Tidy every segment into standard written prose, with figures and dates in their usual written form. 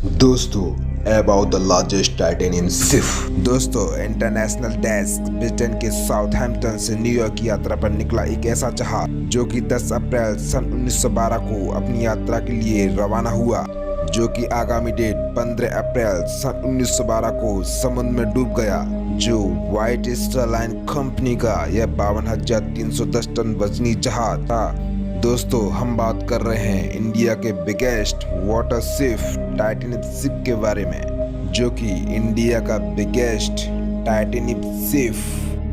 दोस्तों, about the largest titanium ship. दोस्तों, international desk Britain के साउथहैम्पटन से न्यूयॉर्क की यात्रा पर निकला एक ऐसा जहाज जो कि 10 अप्रैल सन 1912 को अपनी यात्रा के लिए रवाना हुआ, जो कि आगामी डेट 15 अप्रैल सन 1912 को समुद्र में डूब गया। जो व्हाइट स्टार लाइन कंपनी का यह 52,310 टन वजनी जहाज था। दोस्तों, हम बात कर रहे हैं इंडिया के biggest water ship titanium ship के बारे में, जो कि इंडिया का बिगेस्ट टाइटेनियम शिप।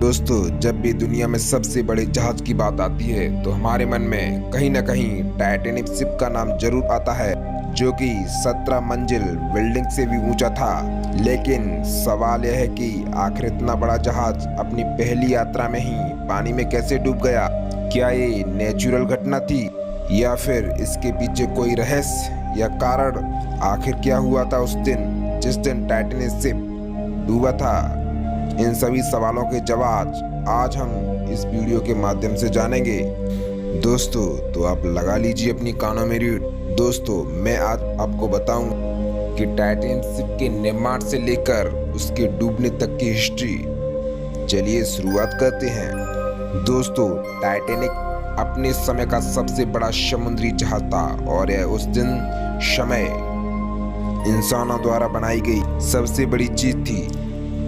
दोस्तों, जब भी दुनिया में सबसे बड़े जहाज की बात आती है तो हमारे मन में कहीं ना कहीं टाइटेनियम शिप का नाम जरूर आता है, जो कि 17 मंजिल बिल्डिंग से भी ऊंचा था। लेकिन सवाल यह है कि आखिर इतना बड़ा जहाज अपनी पहली यात्रा में ही पानी में कैसे डूब गया? क्या ये नेचुरल घटना थी या फिर इसके पीछे कोई रहस्य या कारण? आखिर क्या हुआ था उस दिन जिस दिन टाइटेनियम शिप डूबा था? इन सभी सवालों के जवाब आज हम इस वीडियो के माध्यम से जानेंगे। दोस्तों, तो आप लगा लीजिए अपनी कानों में रीढ़। दोस्तों, मैं आज आपको बताऊं कि टाइटेनियम शिप के निर्माण से लेकर उसके डूबने तक की हिस्ट्री। चलिए शुरुआत करते हैं। दोस्तों, टाइटैनिक अपने समय का सबसे बड़ा समुद्री जहाज था और यह उस दिन समय इंसानों द्वारा बनाई गई सबसे बड़ी चीज थी।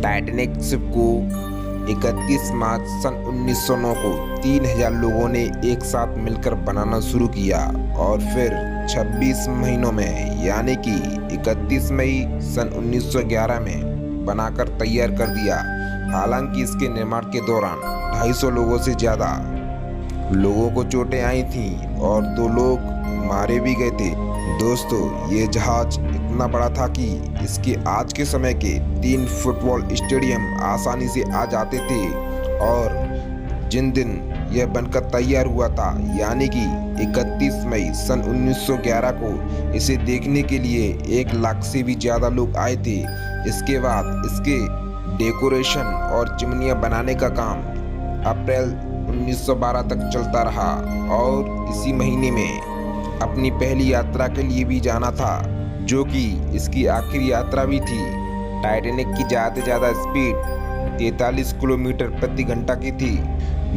टाइटैनिक शिप को 31 मार्च सन 1909 को 3000 लोगों ने एक साथ मिलकर बनाना शुरू किया और फिर 26 महीनों में यानी कि 31 मई सन 1911 में बनाकर तैयार कर दिया। हालांकि इसके निर्माण के दौरान 250 लोगों से ज्यादा लोगों को चोटें आई थीं और 2 लोग मारे भी गए थे। दोस्तों, ये जहाज इतना बड़ा था कि इसके आज के समय के 3 फुटबॉल स्टेडियम आसानी से आ जाते थे और जिन दिन यह बनकर तैयार हुआ था यानी कि 31 मई सन 1911 को इसे देखने के लिए 1 लाख से भी ज्यादा लोग आए थे। इसके बाद इसके डेकोरेशन और चिमनियां बनाने का काम अप्रैल 1912 तक चलता रहा और इसी महीने में अपनी पहली यात्रा के लिए भी जाना था, जो कि इसकी आखिरी यात्रा भी थी। टाइटैनिक की ज़्यादा से ज़्यादा स्पीड 43 किलोमीटर प्रति घंटा की थी।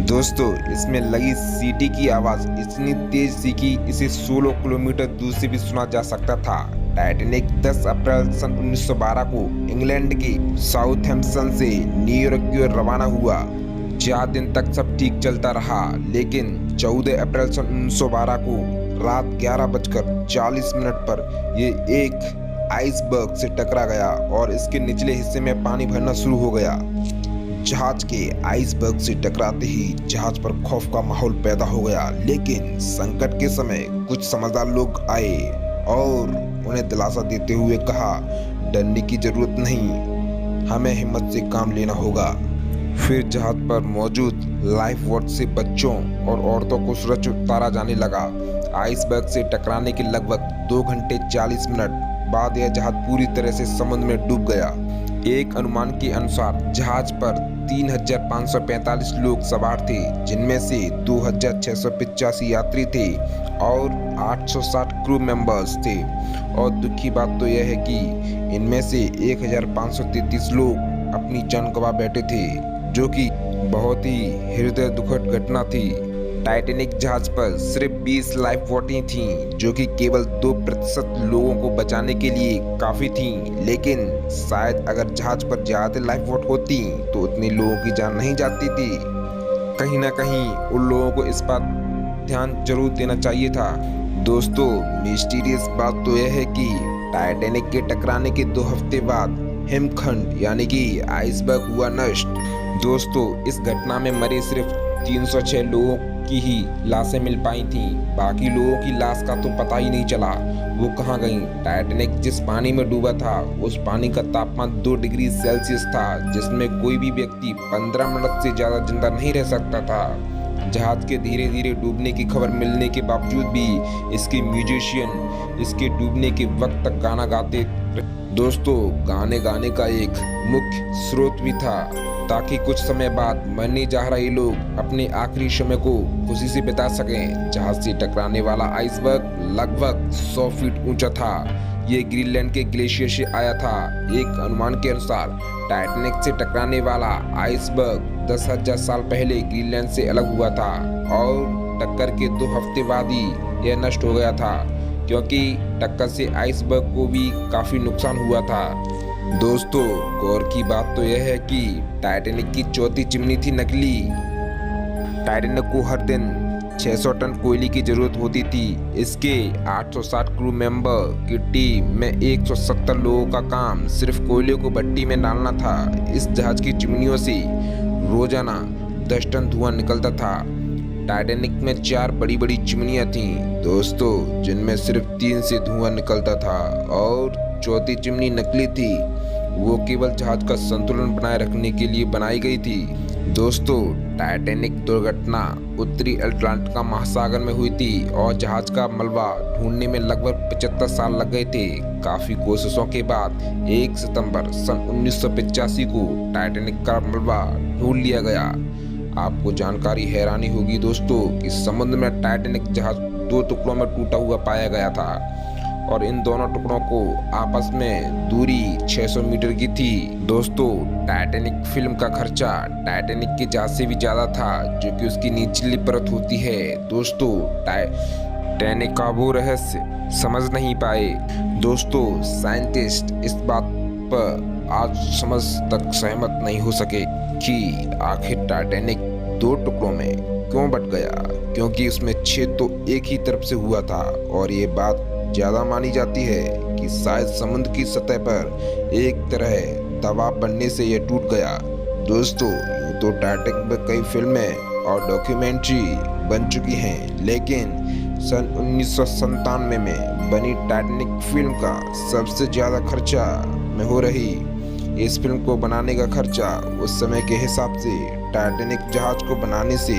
दोस्तों, इसमें लगी सीटी की आवाज़ इतनी तेज थी कि इसे 16 किलोमीटर दूर से भी सुना जा सकता था। टाइटैनिक 10 अप्रैल सन 1912 को इंग्लैंड के साउथहैम्पटन से न्यूयॉर्क की ओर रवाना हुआ। 4 दिन तक सब ठीक चलता रहा, लेकिन 14 अप्रैल सन 1912 को रात 11:40 पर ये एक आइसबर्ग से टकरा गया और इसके निचले हिस्से में पानी भरना शुरू हो गया। जहाज के आइसबर्ग से टकराते ही जहाज पर खौफ का माहौल पैदा हो गया, लेकिन संकट के समय कुछ समझदार लोग आए और उन्हें दिलासा देते हुए कहा, डरने की जरूरत नहीं, हमें हिम्मत से काम लेना होगा। फिर जहाज पर मौजूद लाइफ बोट से बच्चों और औरतों को सुरक्षित उतारा जाने लगा। आइसबर्ग से टकराने के लगभग 2 घंटे 40 मिनट बाद यह जहाज पूरी तरह से समुद्र में डूब गया। एक अनुमान के अनुसार जहाज पर 3,545 लोग सवार थे, जिनमें से 2,685 यात्री थे और 860 क्रू मेंबर्स थे। और दुख की बात तो यह है कि इनमें से 1,533 लोग अपनी जान गंवा बैठे थे, जो कि बहुत ही हृदय दुखद घटना थी। टाइटैनिक जहाज पर सिर्फ 20 लाइफ बोटें थीं, जो कि केवल 2% लोगों को बचाने के लिए काफी थीं। लेकिन शायद अगर जहाज पर ज्यादा लाइफ बोट होती तो उतने लोगों की जान नहीं जाती थी। कहीं ना कहीं उन लोगों को इस बात ध्यान जरूर देना चाहिए था। दोस्तों, मिस्टीरियस बात तो यह है कि टाइटैनिक के टकराने के 2 हफ्ते बाद हिमखंड यानी कि आइसबर्ग हुआ नष्ट। दोस्तों, इस घटना में मरे सिर्फ 306 लोगों की ही लाशें मिल पाई थीं। बाकी लोगों की लाश का तो पता ही नहीं चला वो कहाँ गईं। टाइटैनिक जिस पानी में डूबा था उस पानी का तापमान 2 डिग्री सेल्सियस था, जिसमें कोई भी व्यक्ति 15 मिनट से ज्यादा जिंदा नहीं रह सकता था। जहाज के धीरे धीरे डूबने की खबर मिलने के बावजूद भी इसके म्यूजिशियन इसके डूबने के वक्त तक गाना गाते। दोस्तों, गाने का एक मुख्य स्रोत भी था ताकि कुछ समय बाद मरने जा रहे लोग अपने आखिरी समय को खुशी से बिता सकें। जहाज से टकराने वाला आइसबर्ग लगभग 100 फीट ऊंचा था। ये ग्रीनलैंड के ग्लेशियर से आया था। एक अनुमान के अनुसार टाइटैनिक से टकराने वाला आइसबर्ग 10,000 साल पहले ग्रीनलैंड से अलग हुआ था और टक्कर के 2 हफ्ते बाद ही यह नष्ट हो गया था, क्योंकि टक्कर से आइसबर्ग को भी काफी नुकसान हुआ था। दोस्तों, गौर की बात तो यह है कि टाइटैनिक की चौथी चिमनी थी नकली। टाइटैनिक को हर दिन 600 टन कोयले की जरूरत होती थी। इसके 860 क्रू मेंबर की टीम में 170 लोगों का काम सिर्फ कोयले को भट्टी में डालना था। इस जहाज की चिमनियों से रोजाना 10 टन धुआं निकलता था। टाइटैनिक में 4 बड़ी बड़ी चिमनियां थीं दोस्तों, जिनमें सिर्फ 3 से धुआं निकलता था और चौथी चिमनी नकली थी। वो केवल जहाज का संतुलन बनाए रखने के लिए बनाई गई थी। दोस्तों, टाइटैनिक दुर्घटना उत्तरी अटलांटिक महासागर में हुई थी और जहाज का मलबा ढूंढने में लगभग 75 साल लग गए थे। काफी कोशिशों के बाद 1 सितंबर सन 1985 को टाइटैनिक का मलबा ढूंढ लिया गया। आपको जानकारी हैरानी होगी दोस्तों कि समुद्र में टाइटैनिक जहाज 2 टुकड़ों में टूटा हुआ पाया गया था और इन दोनों टुकड़ों को आपस में दूरी 600 मीटर की थी। दोस्तों, टाइटैनिक फिल्म का खर्चा टाइटैनिक के जहाज से भी ज्यादा था, जो कि उसकी निचली परत होती है। दोस्तों, टाइटैनिक का वो रहस्य समझ नहीं पाए। दोस्तों, साइंटिस्ट इस बात पर आज समझ तक सहमत नहीं हो सके कि आखिर टाइटैनिक 2 टुकड़ों में क्यों बट गया, क्योंकि उसमें छेद तो एक ही तरफ से हुआ था और ये बात ज्यादा मानी जाती है कि शायद समुद्र की सतह पर एक तरह दबाव बनने से यह टूट गया। दोस्तों, यूं तो टाइटैनिक पर कई फिल्में और डॉक्यूमेंट्री बन चुकी हैं, लेकिन सन 1997 में बनी टाइटैनिक फिल्म का सबसे ज्यादा खर्चा में हो रही इस फिल्म को बनाने का खर्चा उस समय के हिसाब से टाइटैनिक जहाज को बनाने से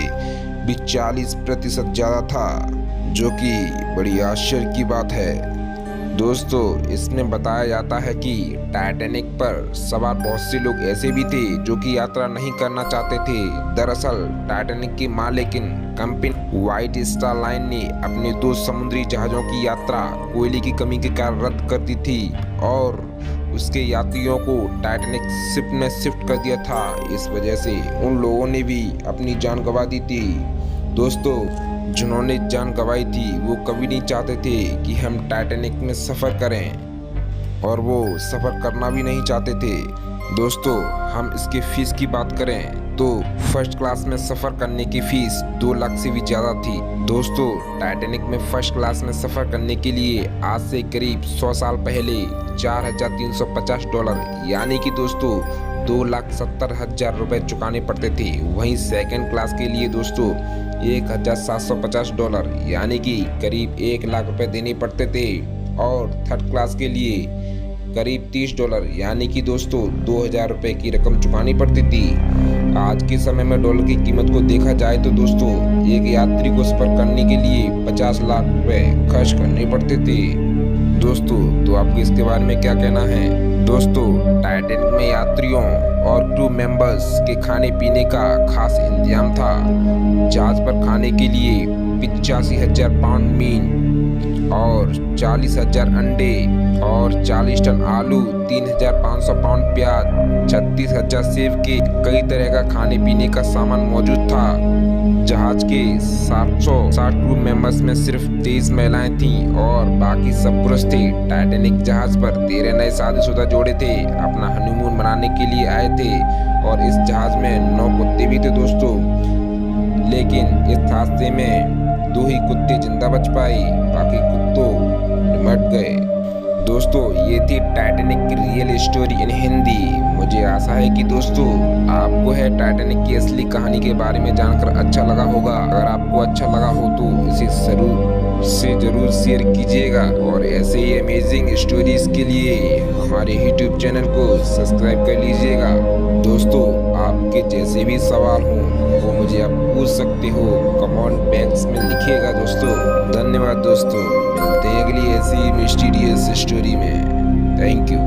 भी 40% ज्यादा था, जो कि बड़ी आश्चर्य की बात है। दोस्तों, इसमें बताया जाता है कि टाइटैनिक पर सवार बहुत से लोग ऐसे भी थे जो कि यात्रा नहीं करना चाहते थे। दरअसल टाइटैनिक की मालिकिन कंपनी व्हाइट स्टार लाइन ने अपने 2 समुद्री जहाजों की यात्रा कोयले की कमी के कारण रद्द कर दी थी और उसके यात्रियों को टाइटैनिक शिप में शिफ्ट कर दिया था। इस वजह से उन लोगों ने भी अपनी जान गंवा दी थी। दोस्तों, जिन्होंने जान गंवाई थी वो कभी नहीं चाहते थे कि हम टाइटैनिक में सफ़र करें और वो सफ़र करना भी नहीं चाहते थे। दोस्तों, हम इसके फीस की बात करें तो फर्स्ट क्लास में सफ़र करने की फीस 2 लाख से भी ज़्यादा थी। दोस्तों, टाइटैनिक में फर्स्ट क्लास में सफ़र करने के लिए आज से करीब 100 साल पहले $4,350 यानी कि दोस्तों 2,70,000 रुपये चुकाने पड़ते थे। वहीं सेकंड क्लास के लिए दोस्तों $1,750 यानी कि करीब 1 लाख रुपए देने पड़ते थे और थर्ड क्लास के लिए करीब $30 यानी कि दोस्तों 2,000 रुपए की रकम चुकानी पड़ती थी। आज के समय में डॉलर की कीमत को देखा जाए तो दोस्तों एक यात्री को सफर करने के लिए 50 लाख रुपए खर्च करने पड़ते थे। दोस्तों, तो आपको इसके बारे में क्या कहना है? दोस्तों, टाइटैनिक में यात्रियों और क्रू मेंबर्स के खाने पीने का खास इंतजाम था। जहाज पर खाने के लिए 85,000 पाउंड मीन और 40,000 अंडे और 40 टन आलू, 3,500 पाउंड प्याज, 36,000 सेब के कई तरह का खाने पीने का सामान मौजूद था। जहाज के 760 क्रू मेंबर्स में सिर्फ 23 महिलाएं थीं और बाकी सब पुरुष थे। टाइटैनिक जहाज पर 13 नए शादीशुदा जोड़े थे, अपना हनीमून मनाने के लिए आए थे और इस जहाज में 9 कुत्ते भी थे दोस्तों। लेकिन इस हादसे में 2 ही कुत्ते जिंदा बच पाए, बाकी कुत्तों निमट गए। दोस्तों, ये थी टाइटैनिक की रियल स्टोरी इन हिंदी। मुझे आशा है कि दोस्तों आपको है टाइटैनिक की असली कहानी के बारे में जानकर अच्छा लगा होगा। अगर आपको अच्छा लगा हो तो इसे जरूर शेयर कीजिएगा और ऐसे ही अमेजिंग स्टोरीज के लिए हमारे YouTube चैनल को सब्सक्राइब कर लीजिएगा। दोस्तों, आपके जैसे भी सवाल हों वो मुझे आप पूछ सकते हो, कमेंट बॉक्स में लिखिएगा दोस्तों। धन्यवाद दोस्तों, मिलते हैं अगली ऐसी मिस्टीरियस स्टोरी में। Thank you.